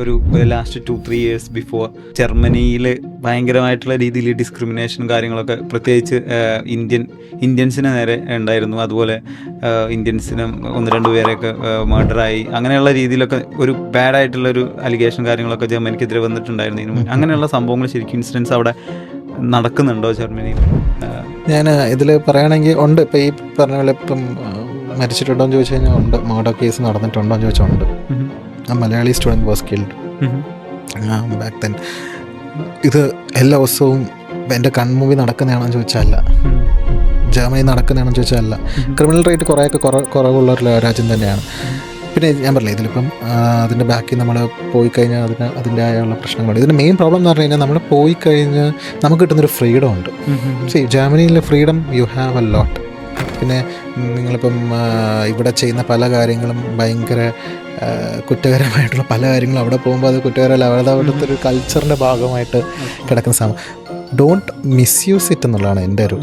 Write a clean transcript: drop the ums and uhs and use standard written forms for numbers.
ഒരു last 2-3 years before ജർമ്മനിയിൽ ഭയങ്കരമായിട്ടുള്ള രീതിയിൽ ഡിസ്ക്രിമിനേഷനും കാര്യങ്ങളൊക്കെ പ്രത്യേകിച്ച് ഇന്ത്യൻസിന് നേരെ ഉണ്ടായിരുന്നു. അതുപോലെ ഇന്ത്യൻസിനും 1-2 പേരെയൊക്കെ മർഡറായി, അങ്ങനെയുള്ള രീതിയിലൊക്കെ ഒരു ബാഡായിട്ടുള്ളൊരു അലിഗേഷൻ കാര്യങ്ങളൊക്കെ ജർമ്മനിക്കെതിരെ വന്നിട്ടുണ്ടായിരുന്നു. ഇതിനു മുന്നേ അങ്ങനെയുള്ള സംഭവങ്ങൾ ശരിക്കും ഇൻസിഡൻസ് അവിടെ നടക്കുന്നുണ്ടോ ജർമ്മനിയിൽ? ഞാൻ ഇതിൽ പറയുകയാണെങ്കിൽ ഉണ്ട്. ഇപ്പോൾ ഈ പറഞ്ഞ പോലെ ഇപ്പം മരിച്ചിട്ടുണ്ടോ എന്ന് ചോദിച്ചു കഴിഞ്ഞാൽ ഉണ്ട്. മർഡർ കേസ് നടന്നിട്ടുണ്ടോ എന്ന് ചോദിച്ചാൽ ഉണ്ട്. Malayali student was killed back then. ഇത് എല്ലാ ദിവസവും എൻ്റെ കൺമുമ്പിൽ നടക്കുന്നതാണെന്ന് ചോദിച്ചാൽ അല്ല. ജർമ്മനി നടക്കുന്നതാണെന്ന് ചോദിച്ചാൽ അല്ല. ക്രിമിനൽ റേറ്റ് കുറേയൊക്കെ കുറവുള്ള ഒരു രാജ്യം തന്നെയാണ്. പിന്നെ ഞാൻ പറഞ്ഞില്ല, ഇതിലിപ്പം അതിൻ്റെ ബാക്കിൽ നമ്മൾ പോയി കഴിഞ്ഞാൽ അതിൻ്റെതായുള്ള പ്രശ്നങ്ങളുണ്ട്. ഇതിൻ്റെ മെയിൻ പ്രോബ്ലം എന്ന് പറഞ്ഞു കഴിഞ്ഞാൽ നമ്മൾ പോയി കഴിഞ്ഞാൽ നമുക്ക് കിട്ടുന്നൊരു ഫ്രീഡം ഉണ്ട്. ജർമ്മനിയിലെ freedom you have a lot. പിന്നെ നിങ്ങളിപ്പം ഇവിടെ ചെയ്യുന്ന പല കാര്യങ്ങളും ഭയങ്കര കുറ്റകരമായിട്ടുള്ള പല കാര്യങ്ങളും അവിടെ പോകുമ്പോൾ അത് കുറ്റകരമല്ല. അവിടുത്തെ ഒരു കൾച്ചറിൻ്റെ ഭാഗമായിട്ട് കിടക്കുന്ന സംഭവം. ഡോണ്ട് മിസ്യൂസ് ഇറ്റ് എന്നുള്ളതാണ് എൻ്റെ ഒരു